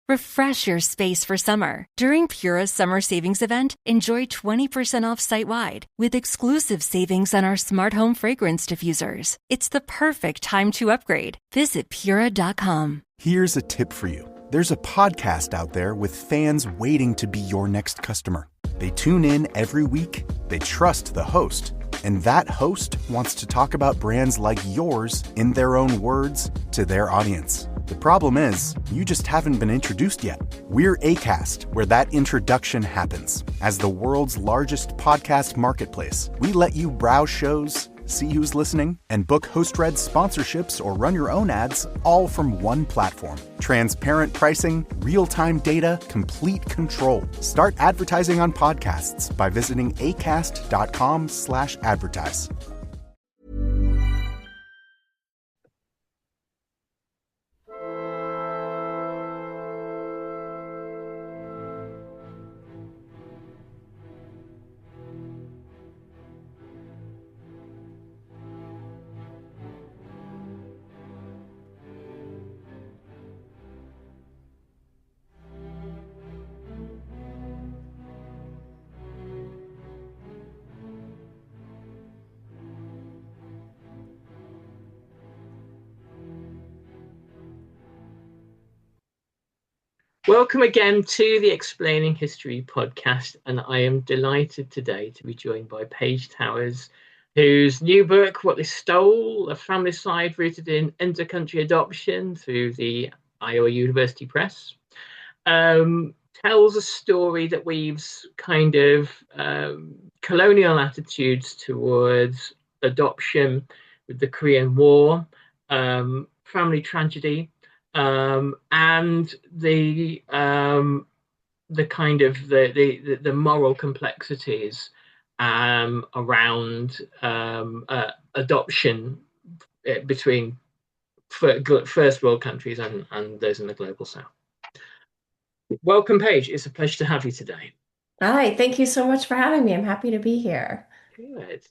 Refresh your space for summer. During Pura's summer savings event, enjoy 20% off site-wide with exclusive savings on our smart home fragrance diffusers. It's the perfect time to upgrade. Visit Pura.com. Here's a tip for you. There's a podcast out there with fans waiting to be your next customer. They tune in every week, they trust the host, and that host wants to talk about brands like yours in their own words to their audience. The problem is, you just haven't been introduced yet. We're Acast, where that introduction happens. As the world's largest podcast marketplace, we let you browse shows, see who's listening, and book host-read sponsorships or run your own ads, all from one platform. Transparent pricing, real-time data, complete control. Start advertising on podcasts by visiting acast.com/advertise. Welcome again to the Explaining History podcast, and I am delighted today to be joined by Paige Towers, whose new book, What They Stole, a family side rooted in intercountry adoption through the Iowa University Press, tells a story that weaves kind of colonial attitudes towards adoption with the Korean War, family tragedy, and the kind of the moral complexities around adoption between first world countries and those in the global south. Welcome, Paige. It's a pleasure to have you today. Hi, thank you so much for having me. I'm happy to be here. Good.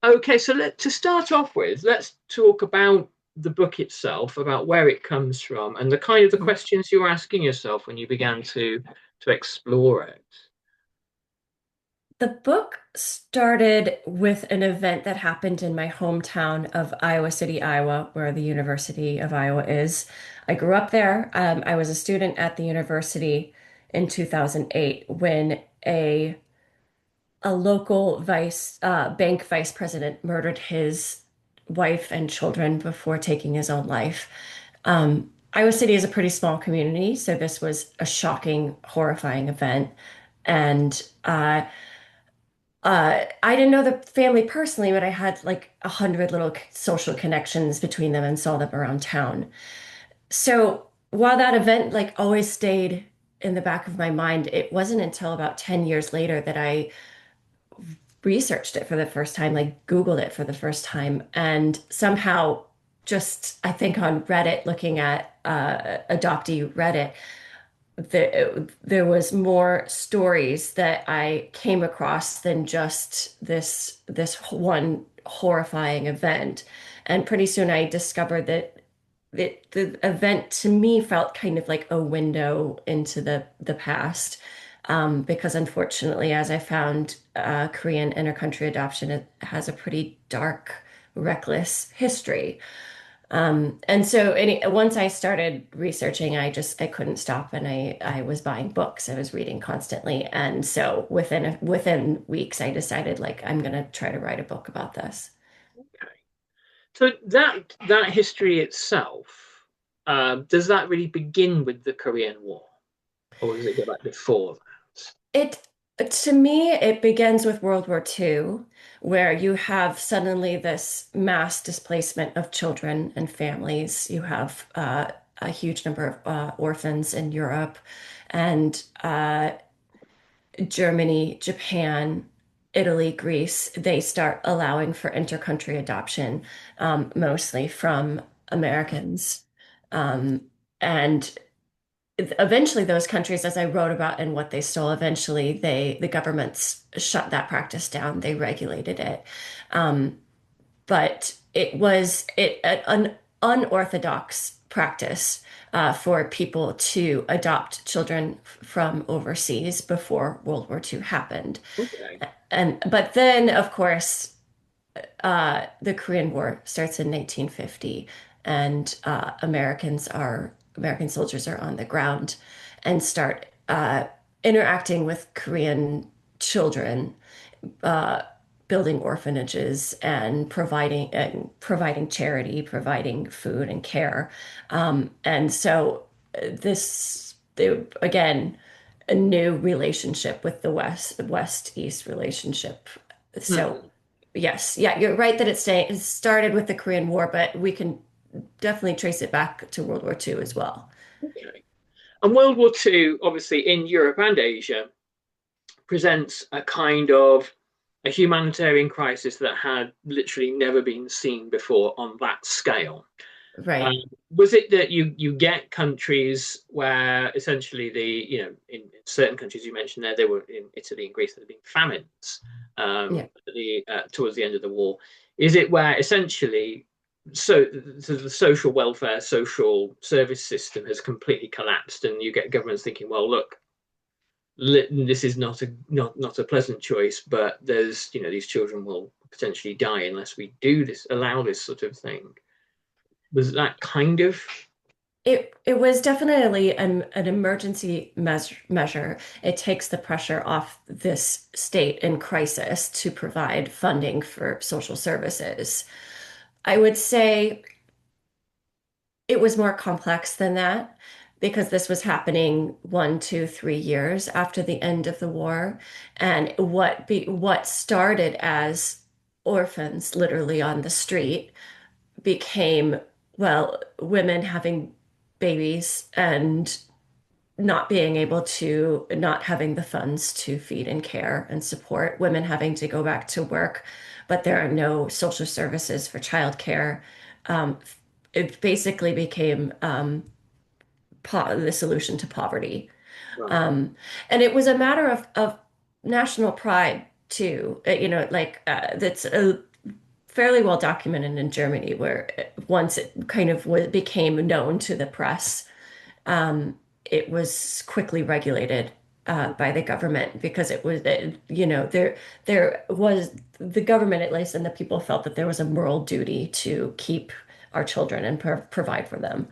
Okay, so to start off with, let's talk about the book itself, about where it comes from, and the kind of the questions you were asking yourself when you began to explore it. The book started with an event that happened in my hometown of Iowa City, Iowa, where the University of Iowa is. I grew up there. I was a student at the university in 2008 when a local bank vice president murdered his wife and children before taking his own life. Iowa City is a pretty small community, so this was a shocking, horrifying event. And I didn't know the family personally, but I had like 100 little social connections between them and saw them around town. So while that event like always stayed in the back of my mind, it wasn't until about 10 years later that I researched it for the first time, like Googled it for the first time, and somehow just, I think on Reddit, looking at adoptee Reddit, there was more stories that I came across than just this one horrifying event. And pretty soon I discovered that the event to me felt kind of like a window into the past. Because unfortunately, as I found, Korean intercountry adoption, it has a pretty dark, reckless history. And so once I started researching, I couldn't stop, and I was buying books. I was reading constantly. And so within weeks, I decided like I'm gonna try to write a book about this. Okay. So that history itself, does that really begin with the Korean War, or does it go back before that? To me, it begins with World War II, where you have suddenly this mass displacement of children and families. You have a huge number of orphans in Europe, and Germany, Japan, Italy, Greece, they start allowing for intercountry adoption, mostly from Americans. And eventually those countries, as I wrote about in What They Stole, eventually the governments shut that practice down. They regulated it. But it was an unorthodox practice for people to adopt children from overseas before World War II happened. Okay. And but then, of course, the Korean War starts in 1950, and American soldiers are on the ground and start interacting with Korean children, uh, building orphanages and providing charity, providing food and care. And so again, a new relationship with the West-East relationship. So Hmm. yes, yeah, you're right that it started with the Korean War, but we can definitely trace it back to World War II as well. Okay. And World War II, obviously in Europe and Asia, presents a kind of a humanitarian crisis that had literally never been seen before on that scale. Um, Right. was it that you get countries where essentially in certain countries you mentioned there were in Italy and Greece there had been famines Yeah. towards the end of the war. Is it where essentially so the social welfare, social service system has completely collapsed, and you get governments thinking, well, look, this is not a pleasant choice, but there's these children will potentially die unless we do this, allow this sort of thing. Was that kind of It was definitely an emergency measure. It takes the pressure off this state in crisis to provide funding for social services. I would say it was more complex than that because this was happening 1, 2, 3 years after the end of the war. And what started as orphans literally on the street became, well, women having babies and not having the funds to feed and care and support, women having to go back to work, but there are no social services for childcare. Um, it basically became the solution to poverty. right? Um, and it was a matter of national pride too. That's fairly well documented in Germany, where once it kind of became known to the press, it was quickly regulated by the government because there was the government at least, and the people felt that there was a moral duty to keep our children and provide for them.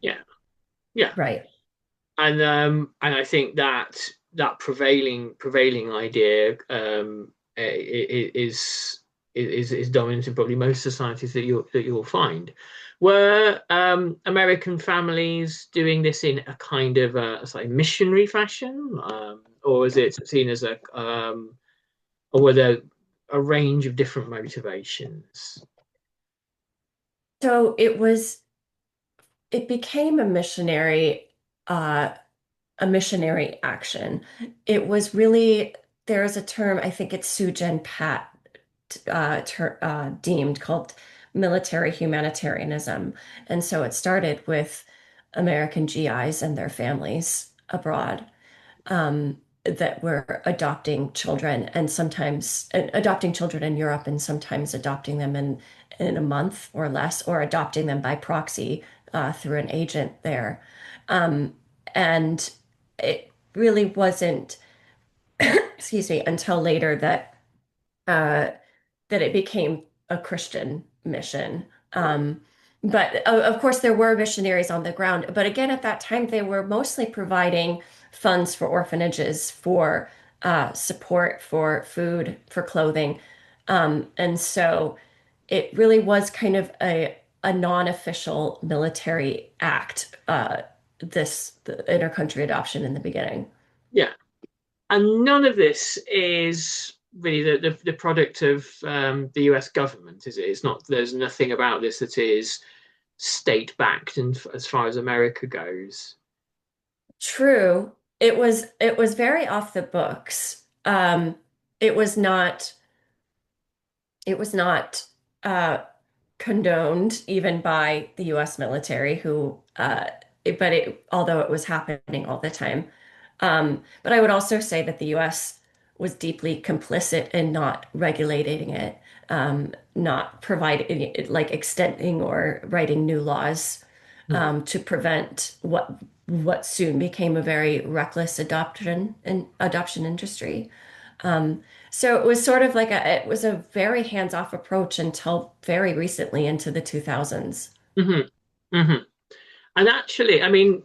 Yeah, yeah. Right. And I think that that prevailing idea is dominant in probably most societies that you'll find. Were American families doing this in a kind of a sort of missionary fashion, or is it seen as or were there a range of different motivations? So it became uh, a missionary action. It was really, there is a term, I think it's Sujan Pat deemed called military humanitarianism. And so it started with American GIs and their families abroad, that were adopting children and sometimes adopting children in Europe and sometimes adopting them in a month or less, or adopting them by proxy through an agent there. Um, and it really wasn't, excuse me, until later uh, that it became a Christian mission. But of course, there were missionaries on the ground. But again, at that time, they were mostly providing funds for orphanages, for support, for food, for clothing. And so it really was kind of a non-official military act, the intercountry adoption in the beginning. Yeah, and none of this is really the product of the US government, is it? It's not. There's nothing about this that is state backed, and as far as America goes. True. It was very off the books. It was not it was not uh, condoned even by the U.S. military, although it was happening all the time. But I would also say that the U.S. was deeply complicit in not regulating it, not providing, like extending or writing new laws Mhm. to prevent what soon became a very reckless adoption industry. Um, so it was sort of like it was a very hands-off approach until very recently into the 2000s. Mhm. Mhm. And actually, I mean,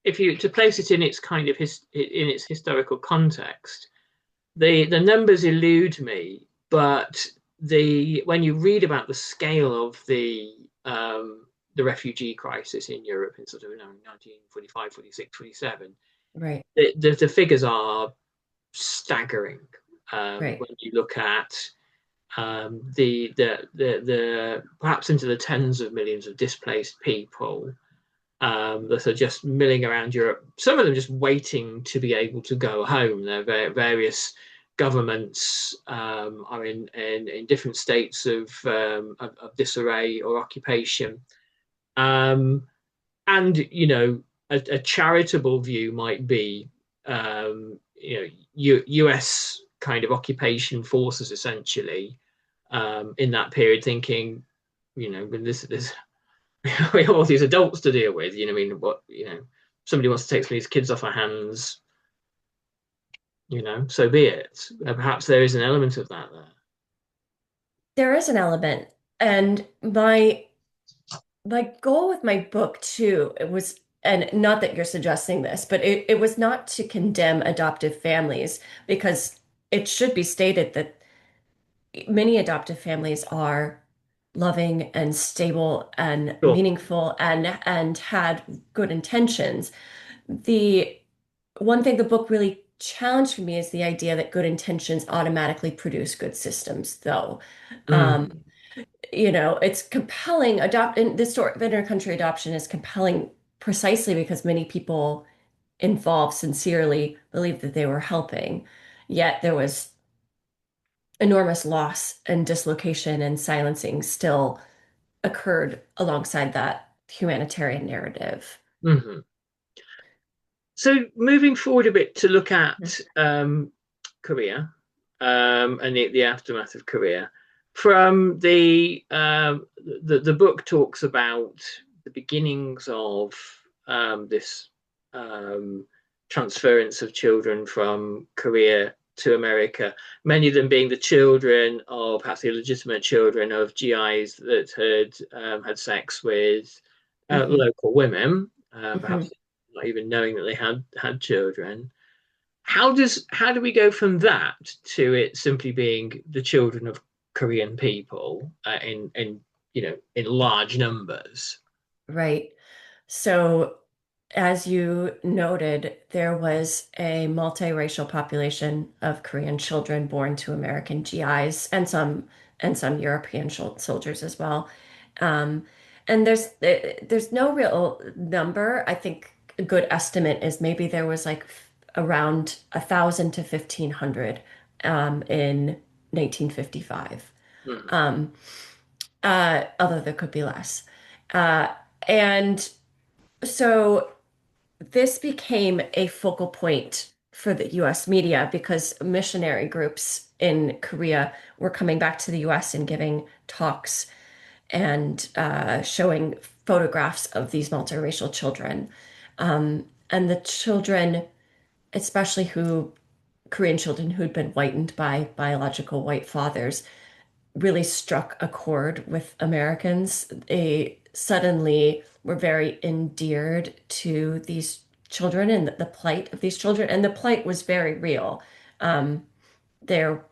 if you to place it in its kind of in its historical context, the numbers elude me, but the when you read about the scale of the refugee crisis in Europe in sort of 1945, 46, 47, Right, the figures are staggering. right. When you look at the perhaps into the tens of millions of displaced people that are just milling around Europe. Some of them just waiting to be able to go home. There are various governments are in different states of disarray or occupation. Um, and a charitable view might be US kind of occupation forces essentially in that period thinking, when this we have all these adults to deal with. I mean, somebody wants to take some of these kids off our hands, so be it. Perhaps there is an element of that there. There is an element, and my goal with my book too, it was, and not that you're suggesting this, but it was not to condemn adoptive families because it should be stated that many adoptive families are loving and stable and Sure. meaningful and had good intentions. The one thing the book really challenged for me is the idea that good intentions automatically produce good systems, though. Um, Mm, it's compelling. This sort of intercountry adoption is compelling precisely because many people involved sincerely believed that they were helping. Yet there was enormous loss and dislocation and silencing still occurred alongside that humanitarian narrative. mhm. So moving forward a bit to look Mhm. at Korea and the aftermath of Korea. From the book talks about the beginnings of this um, transference of children from Korea to America. Many of them being the children of perhaps the illegitimate children of GIs that had sex with Mhm. local women, Mhm. perhaps not even knowing that they had children. How do we go from that to it simply being the children of Korean people in large numbers? Right. So, as you noted, there was a multiracial population of Korean children born to American GIs and some European soldiers as well. Um, and there's no real number. I think a good estimate is maybe there was like around 1,000 to 1,500 in 1955. Mm, Um, although there could be less. Uh, and so this became a focal point for the US media because missionary groups in Korea were coming back to the US and giving talks and showing photographs of these multiracial children. And the children, especially Korean children who'd been whitened by biological white fathers, really struck a chord with Americans. They suddenly were very endeared to these children and the plight of these children, and the plight was very real. Um, their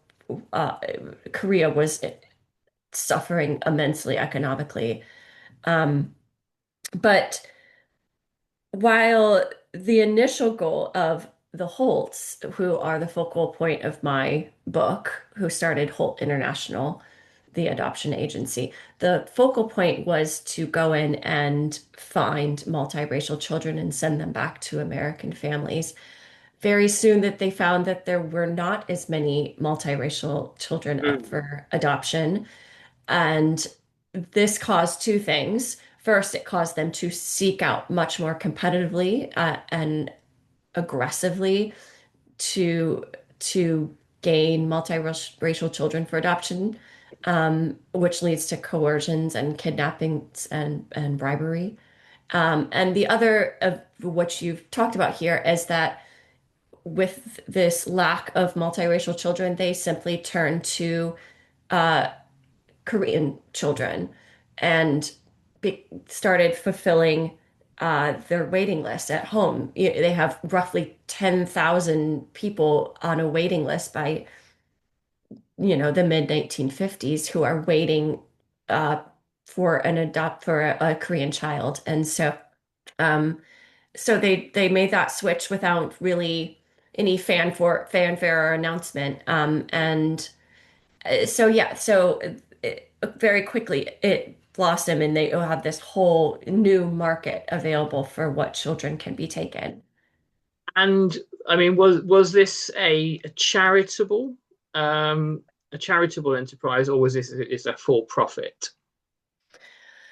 uh, Korea was suffering immensely economically, um, but while the initial goal of the Holts, who are the focal point of my book, who started Holt International, the adoption agency, the focal point was to go in and find multiracial children and send them back to American families. Very soon that they found that there were not as many multiracial children up mm, for adoption. And this caused two things. First, it caused them to seek out much more competitively and aggressively to to gain multiracial children for adoption, which leads to coercions and kidnappings and bribery. And the other of what you've talked about here is that with this lack of multiracial children, they simply turn to uh, Korean children and started fulfilling their waiting list at home. They have roughly 10,000 people on a waiting list by, the mid 1950s who are waiting uh, for a Korean child. And um, so they made that switch without really any fanfare or announcement. And so yeah, so very quickly it blossomed, and they have this whole new market available for what children can be taken. And I mean, was this a charitable a charitable enterprise, or was this is a for profit?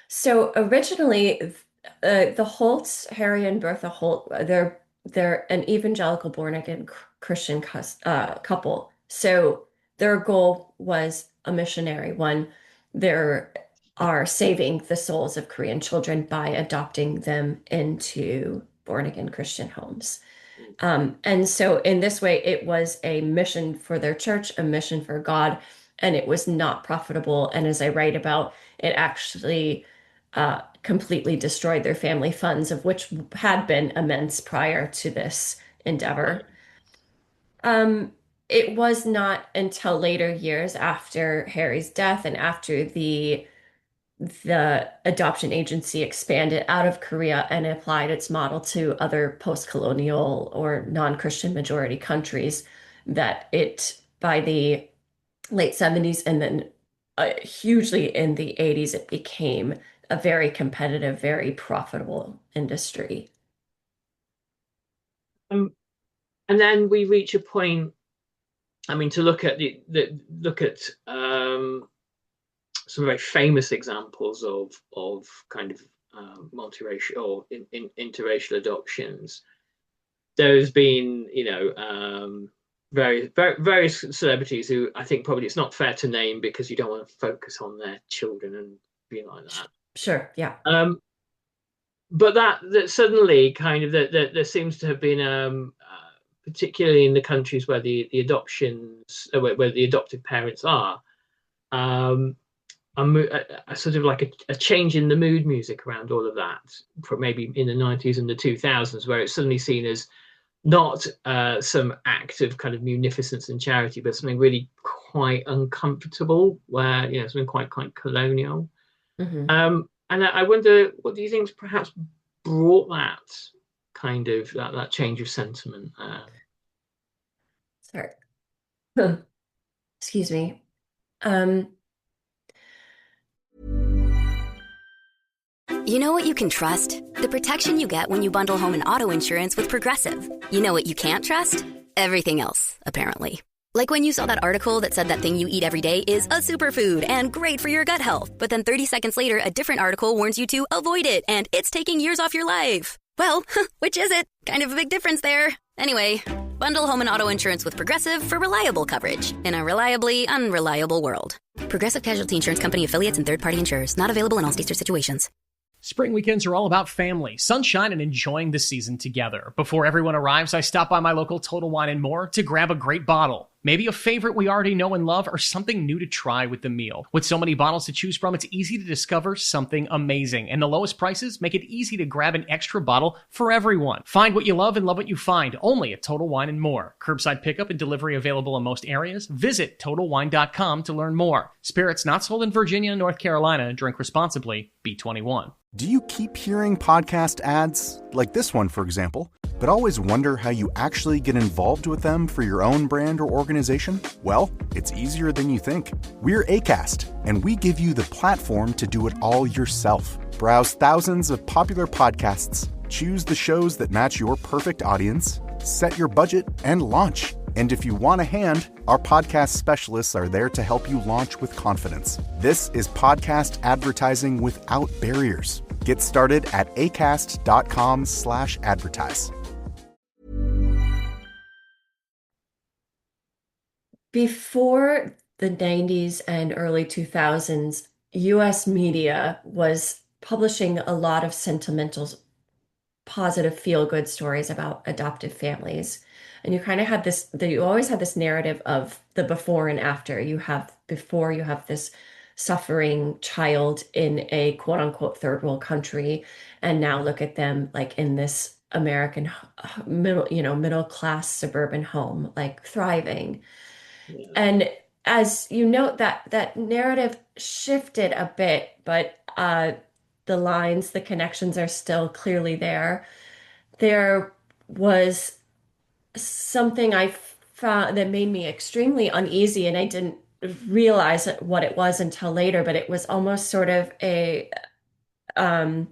So originally, the Holts, Harry and Bertha Holt, they're an evangelical born again Christian couple. So their goal was a missionary one. They are saving the souls of Korean children by adopting them into born again Christian homes. And so in this way, it was a mission for their church, a mission for God, and it was not profitable. And as I write about, it actually completely destroyed their family funds, of which had been immense prior to this endeavor. Um, it was not until later years after Harry's death and after the adoption agency expanded out of Korea and applied its model to other post-colonial or non-Christian majority countries that it, by the late 70s and then hugely in the 80s, it became a very competitive, very profitable industry. Um, and then we reach a point. I mean, to look at look at some very famous examples of kind of multiracial or interracial adoptions. There's been, various celebrities who I think probably it's not fair to name because you don't want to focus on their children and being like that. Sure, yeah. But that suddenly kind of that there seems to have been particularly in the countries where the adoptions where the adoptive parents are, a sort of like a change in the mood music around all of that, from maybe in the 90s and the 2000s, where it's suddenly seen as not some act of kind of munificence and charity, but something really quite uncomfortable, where something quite colonial. Mm-hmm. And I wonder, what do you think perhaps brought that kind of that change of sentiment? Sorry. Excuse me. You know what you can trust? The protection you get when you bundle home and auto insurance with Progressive. You know what you can't trust? Everything else, apparently. Like when you saw that article that said that thing you eat every day is a superfood and great for your gut health, but then 30 seconds later, a different article warns you to avoid it and it's taking years off your life. Well, which is it? Kind of a big difference there. Anyway, bundle home and auto insurance with Progressive for reliable coverage in a reliably unreliable world. Progressive Casualty Insurance Company affiliates and third-party insurers. Not available in all states or situations. Spring weekends are all about family, sunshine, and enjoying the season together. Before everyone arrives, I stop by my local Total Wine & More to grab a great bottle. Maybe a favorite we already know and love, or something new to try with the meal. With so many bottles to choose from, it's easy to discover something amazing. And the lowest prices make it easy to grab an extra bottle for everyone. Find what you love and love what you find, only at Total Wine & More. Curbside pickup and delivery available in most areas. Visit TotalWine.com to learn more. Spirits not sold in Virginia and North Carolina. Drink responsibly. B21. Do you keep hearing podcast ads, like this one, for example, but always wonder how you actually get involved with them for your own brand or organization? Well, it's easier than you think. We're Acast, and we give you the platform to do it all yourself. Browse thousands of popular podcasts, choose the shows that match your perfect audience, set your budget, and launch. And if you want a hand, our podcast specialists are there to help you launch with confidence. This is podcast advertising without barriers. Get started at acast.com/advertise. Before the 90s and early 2000s, US media was publishing a lot of sentimental, positive, feel-good stories about adoptive families. And you kind of had you always had this narrative of the before and after. You have this suffering child in a quote unquote third world country, and now look at them like in this American middle class suburban home, like thriving. Yeah. And as you note, that narrative shifted a bit, but the connections are still clearly there. There was something I found that made me extremely uneasy, and I didn't realize what it was until later, but it was almost sort of a um,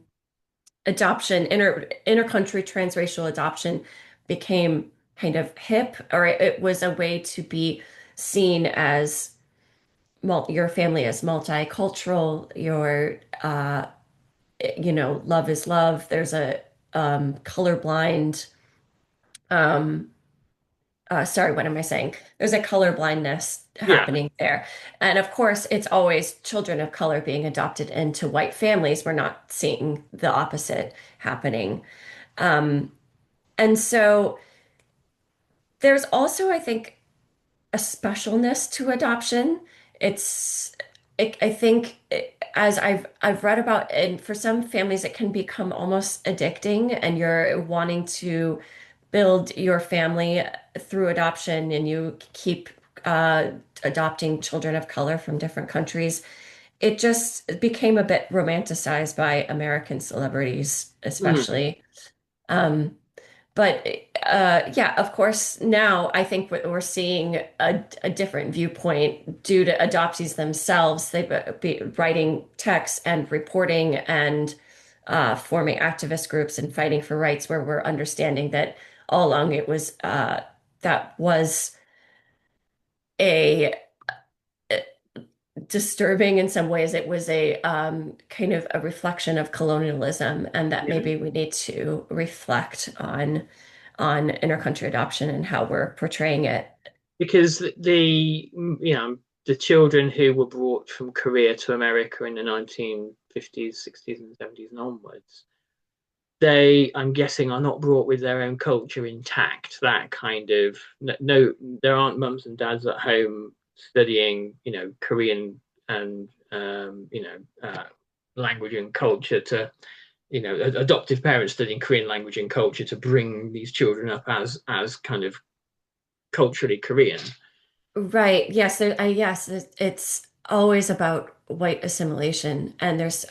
adoption, intercountry transracial adoption became kind of hip, or it was a way to be seen as your family is multicultural, love is love. There's a colorblind, um, sorry, what am I saying? There's a color blindness Yeah. happening there. And of course, it's always children of color being adopted into white families. We're not seeing the opposite happening. Um, and so there's also, I think, a specialness to adoption. It's, I think, as I've read about, and for some families, it can become almost addicting, and you're wanting to build your family through adoption, and you keep adopting children of color from different countries. It just became a bit romanticized by American celebrities, especially. Um, but yeah, of course, now I think we're seeing a different viewpoint due to adoptees themselves. They've been writing texts and reporting and forming activist groups and fighting for rights, where we're understanding that all along it was that was a disturbing in some ways. It was a kind of a reflection of colonialism, and that Yeah. maybe we need to reflect on intercountry adoption and how we're portraying it. Because the children who were brought from Korea to America in the 1950s, 60s, and 70s and onwards, they, I'm guessing, are not brought with their own culture intact. That kind of no, there aren't mums and dads at home studying, Korean and language and culture to, adoptive parents studying Korean language and culture to bring these children up as kind of culturally Korean. Right. Yes. Yes. It's always about white assimilation, and there's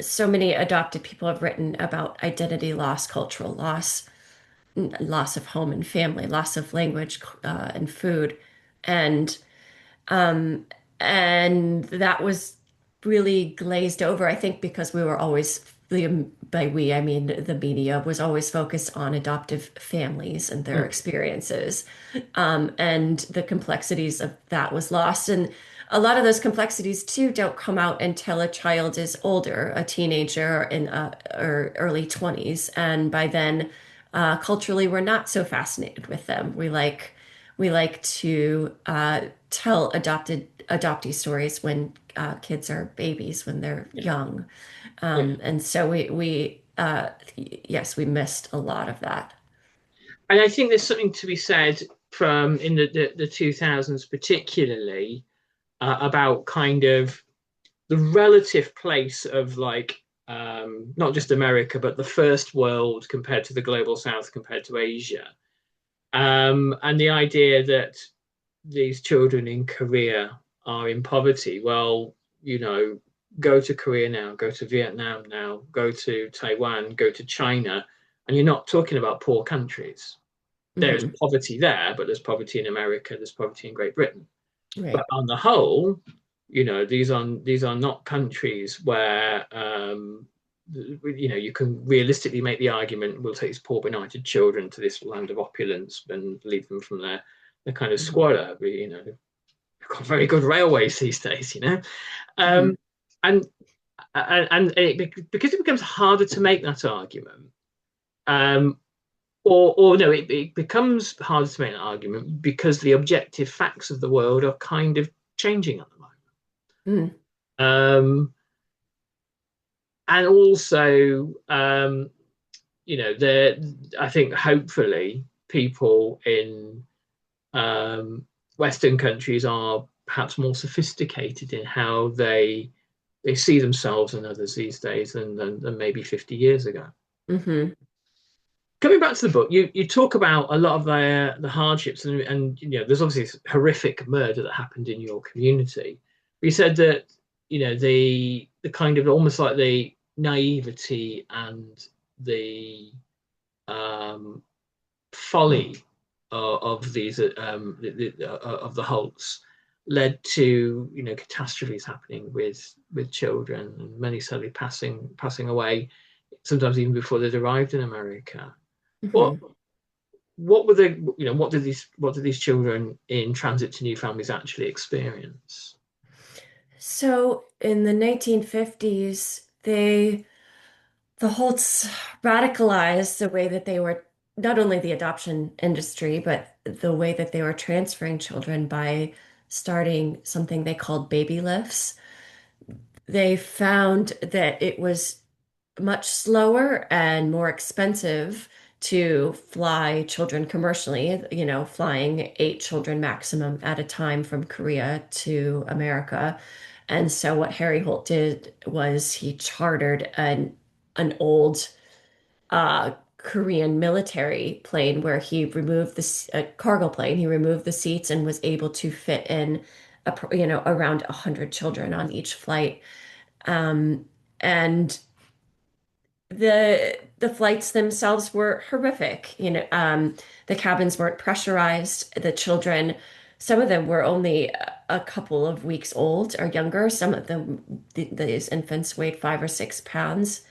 so many adopted people have written about identity loss, cultural loss, loss of home and family, loss of language and food, and um, and that was really glazed over, I think, because we were always, by we, I mean the media was always focused on adoptive families and their experiences, and the complexities of that was lost. And a lot of those complexities too don't come out until a child is older, a teenager in or early 20s, and by then, culturally, we're not so fascinated with them. We like to tell adoptee stories when kids are babies, when they're young, and so we yes, we missed a lot of that. And I think there's something to be said from in the 2000s, particularly about kind of the relative place of not just America, but the first world compared to the global south, compared to Asia. And the idea that these children in Korea are in poverty. Well, go to Korea now, go to Vietnam now, go to Taiwan, go to China, and you're not talking about poor countries. There's poverty there, but there's poverty in America, there's poverty in Great Britain. Right. But on the whole, these are not countries where you can realistically make the argument, we'll take these poor benighted children to this land of opulence and leave them from their kind of squalor. They've got very good railways these days, and because it becomes harder to make that argument, or no, it becomes harder to make an argument because the objective facts of the world are kind of changing at the moment. and also, I think hopefully people in Western countries are perhaps more sophisticated in how they see themselves and others these days than maybe 50 years ago. Mm-hmm. Coming back to the book, you talk about a lot of the hardships, and there's obviously this horrific murder that happened in your community. You said that the kind of almost like the naivety and the folly of these of the Holts led to catastrophes happening with children, and many sadly passing away, sometimes even before they'd arrived in America. Mm-hmm. What were the what did these children in transit to new families actually experience? So in the 1950s, the Holts radicalized the way that they were, not only the adoption industry, but the way that they were transferring children by starting something they called baby lifts. They found that it was much slower and more expensive to fly children commercially, flying 8 children maximum at a time from Korea to America. And so what Harry Holt did was he chartered an old Korean military plane where he removed a cargo plane. He removed the seats and was able to fit in, around 100 children on each flight. And the flights themselves were horrific. The cabins weren't pressurized. The children, some of them were only a couple of weeks old or younger. Some of them, these infants weighed 5 or 6 pounds.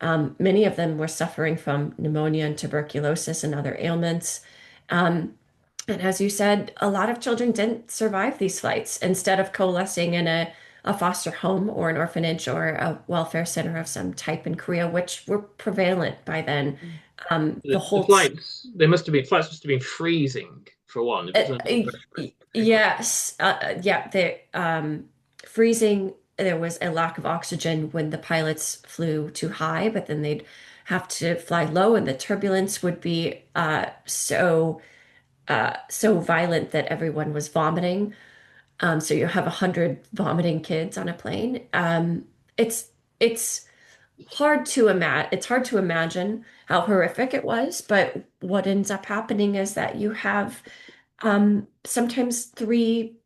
Many of them were suffering from pneumonia and tuberculosis and other ailments. And as you said, a lot of children didn't survive these flights. Instead of coalescing in a foster home or an orphanage or a welfare center of some type in Korea, which were prevalent by then. The Flights must have been freezing for one. Yes, the freezing. There was a lack of oxygen when the pilots flew too high, but then they'd have to fly low, and the turbulence would be so violent that everyone was vomiting. So you have 100 vomiting kids on a plane. It's hard to imagine. It's hard to imagine how horrific it was. But what ends up happening is that you have sometimes three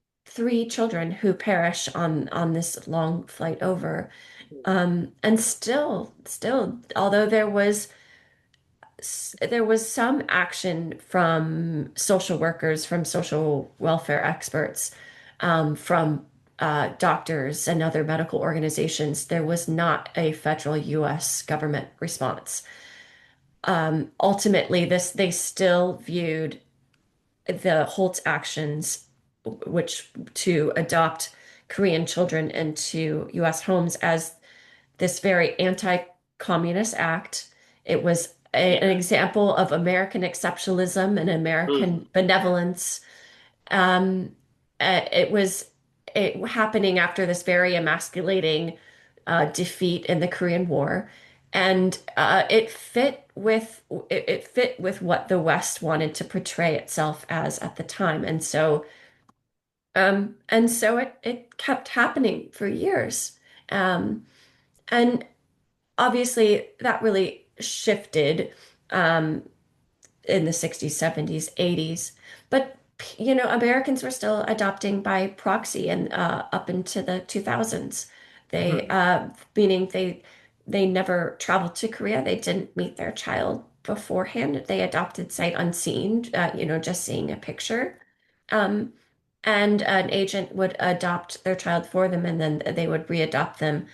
children who perish on this long flight over. And still, although there was some action from social workers, from social welfare experts, from doctors and other medical organizations, there was not a federal U.S. government response. Ultimately, they still viewed the Holt's actions, which to adopt Korean children into U.S. homes, as this very anti-communist act. It was an example of American exceptionalism and American benevolence. It was happening after this very emasculating defeat in the Korean War, and it fit with what the West wanted to portray itself as at the time, and so it kept happening for years, and obviously that really shifted in the 60s, 70s, 80s, but Americans were still adopting by proxy and up into the 2000s. Meaning they never traveled to Korea. They didn't meet their child beforehand. They adopted sight unseen, just seeing a picture. And an agent would adopt their child for them, and then they would readopt them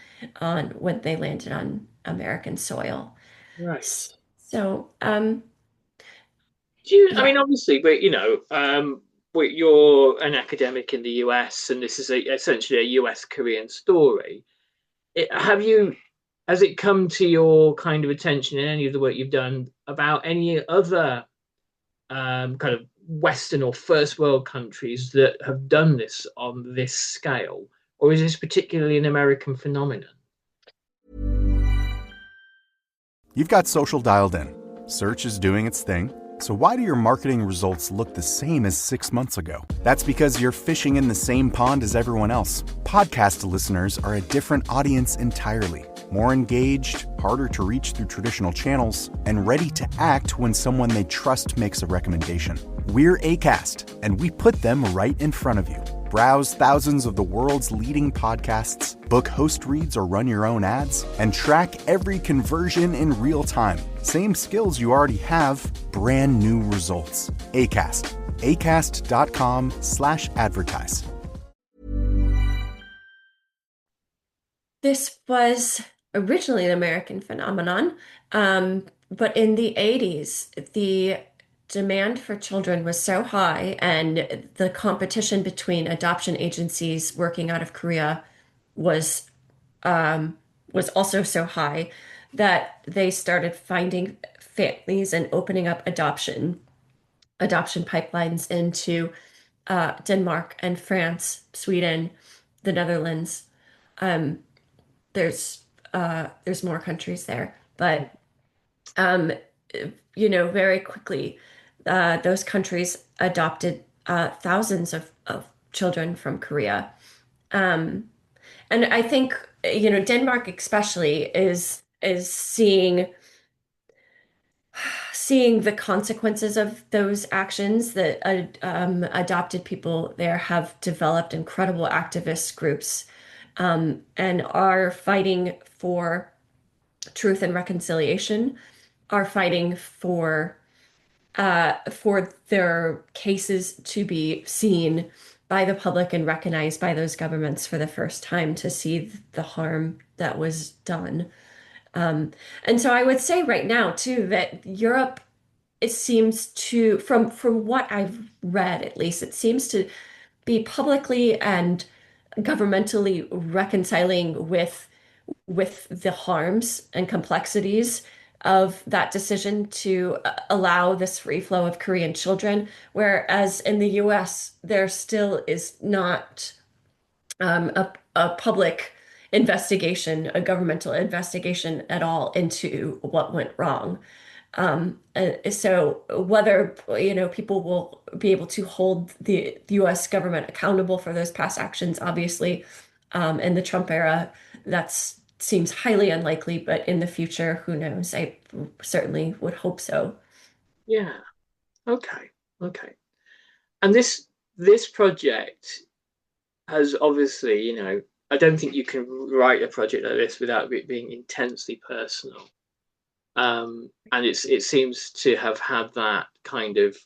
when they landed on American soil. Right. So, I mean, obviously, but you're an academic in the US, and this is essentially a US Korean story. Has it come to your kind of attention in any of the work you've done about any other kind of Western or first world countries that have done this on this scale, or is this particularly an American phenomenon? You've got social dialed in. Search is doing its thing. So why do your marketing results look the same as 6 months ago? That's because you're fishing in the same pond as everyone else. Podcast listeners are a different audience entirely. More engaged, harder to reach through traditional channels, and ready to act when someone they trust makes a recommendation. We're Acast, and we put them right in front of you. Browse thousands of the world's leading podcasts, book host reads or run your own ads, and track every conversion in real time. Same skills you already have, brand new results. Acast. Acast.com/advertise. This was originally an American phenomenon, but in the 80s, the demand for children was so high, and the competition between adoption agencies working out of Korea was was also so high that they started finding families and opening up adoption pipelines into Denmark and France, Sweden, the Netherlands. Um, there's more countries there, but um, very quickly, those countries adopted thousands of children from Korea. Um, and I think, Denmark especially is seeing the consequences of those actions. That adopted people there have developed incredible activist groups, and are fighting for truth and reconciliation, are fighting for their cases to be seen by the public and recognized by those governments for the first time, to see the harm that was done. And so I would say right now too that Europe, it seems to, from what I've read at least, it seems to be publicly and governmentally reconciling with the harms and complexities of that decision to allow this free flow of Korean children, whereas in the US, there still is not a public investigation, a governmental investigation at all into what went wrong. So whether, people will be able to hold the US government accountable for those past actions, obviously, in the Trump era, that seems highly unlikely, but in the future, who knows? I certainly would hope so. Yeah. Okay. Okay. And this project has obviously, I don't think you can write a project like this without it being intensely personal. And it seems to have had that kind of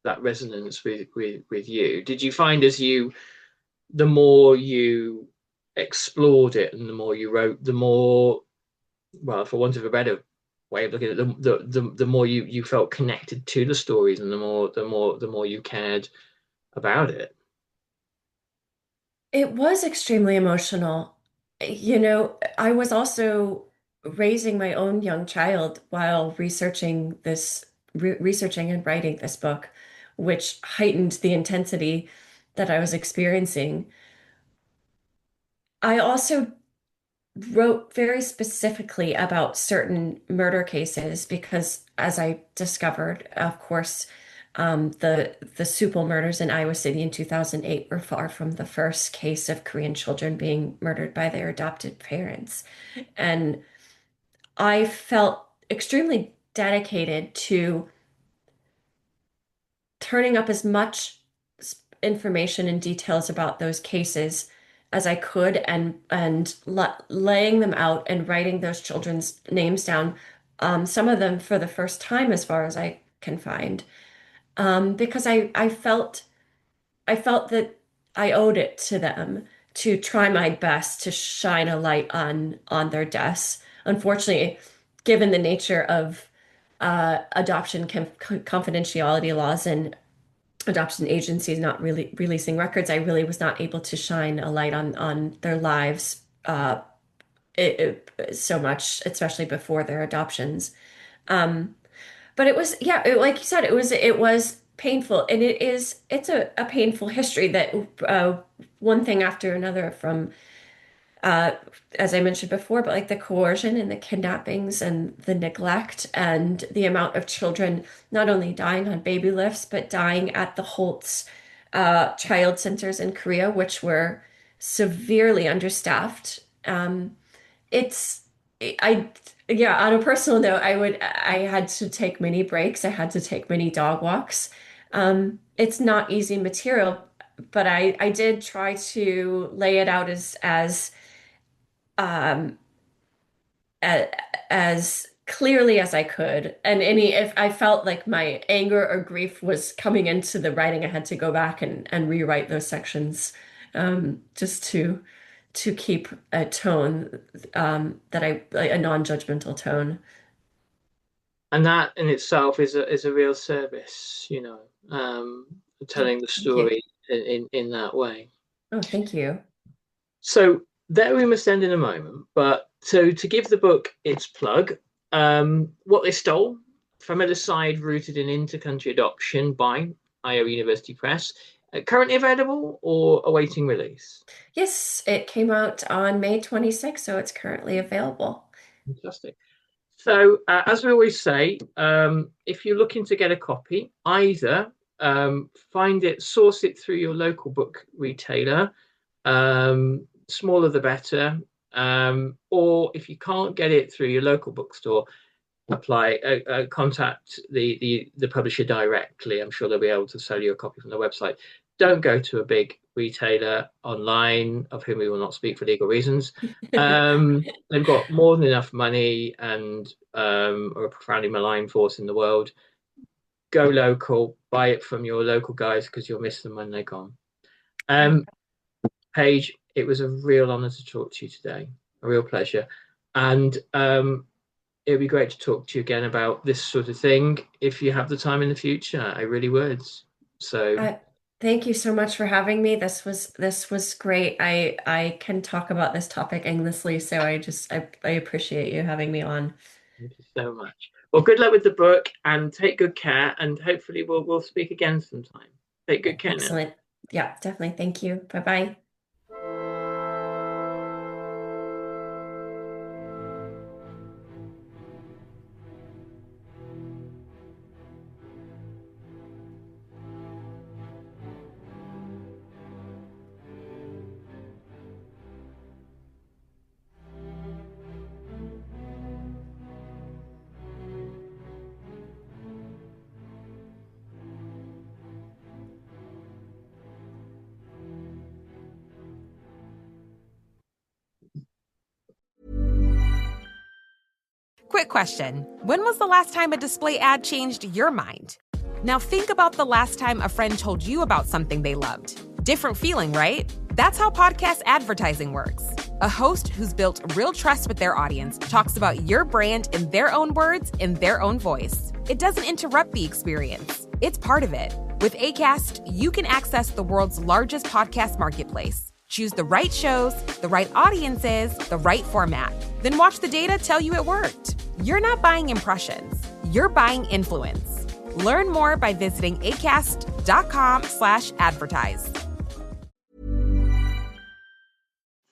that resonance with you. Did you find the more you explored it and the more you wrote, the more, well, for want of a better way of looking at it, the more you felt connected to the stories, and the more you cared about it? It was extremely emotional. I was also raising my own young child while researching and writing this book, which heightened the intensity that I was experiencing. I also wrote very specifically about certain murder cases because, as I discovered, of course, the Supal murders in Iowa City in 2008 were far from the first case of Korean children being murdered by their adopted parents. And I felt extremely dedicated to turning up as much information and details about those cases as I could, and laying them out and writing those children's names down, some of them for the first time as far as I can find, because I felt that I owed it to them to try my best to shine a light on their deaths. Unfortunately, given the nature of adoption confidentiality laws and adoption agencies not really releasing records, I really was not able to shine a light on their lives so much, especially before their adoptions. Um, but it was, yeah, like you said, it was painful, and it's a painful history that one thing after another, from as I mentioned before, but like the coercion and the kidnappings and the neglect and the amount of children not only dying on baby lifts, but dying at the Holtz child centers in Korea, which were severely understaffed. It's I Yeah, on a personal note, I had to take many breaks. I had to take many dog walks. It's not easy material, but I did try to lay it out um as, as clearly as I could. And if I felt like my anger or grief was coming into the writing, I had to go back and rewrite those sections, just to keep a tone, like a non-judgmental tone. And that in itself is a real service, Oh, telling the thank you. story in that way. Oh, thank you. So there we must end in a moment. But so to give the book its plug, What They Stole, Familicide Rooted in Intercountry Adoption by IO University Press, currently available or awaiting release? Yes, it came out on May 26th, so it's currently available. Fantastic. So, as we always say, if you're looking to get a copy, either source it through your local book retailer, smaller the better, or if you can't get it through your local bookstore, contact the publisher directly. I'm sure they'll be able to sell you a copy from the website. Don't go to a big retailer online, of whom we will not speak for legal reasons. They've got more than enough money and are a profoundly maligned force in the world. Go local, buy it from your local guys because you'll miss them when they're gone. Paige, it was a real honor to talk to you today, a real pleasure. And it would be great to talk to you again about this sort of thing if you have the time in the future. I really would. So Thank you so much for having me. This was great. I can talk about this topic endlessly, so I appreciate you having me on. thank you so much. Well, good luck with the book and take good care. And hopefully we'll speak again sometime. Take good care now. Excellent. Yeah, definitely. Thank you. Bye-bye. Quick question. When was the last time a display ad changed your mind? Now think about the last time a friend told you about something they loved. Different feeling, right? That's how podcast advertising works. A host who's built real trust with their audience talks about your brand in their own words, in their own voice. It doesn't interrupt the experience. It's part of it. With Acast, you can access the world's largest podcast marketplace. Choose the right shows, the right audiences, the right format. Then watch the data tell you it worked. You're not buying impressions. You're buying influence. Learn more by visiting acast.com/advertise.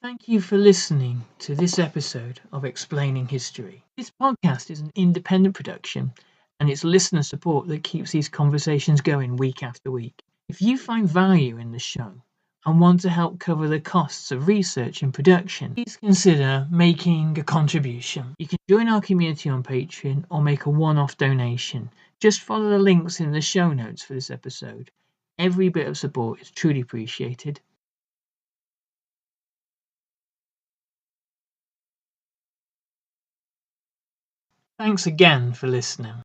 Thank you for listening to this episode of Explaining History. This podcast is an independent production, and it's listener support that keeps these conversations going week after week. If you find value in the show and want to help cover the costs of research and production, please consider making a contribution. You can join our community on Patreon or make a one-off donation. Just follow the links in the show notes for this episode. Every bit of support is truly appreciated. Thanks again for listening.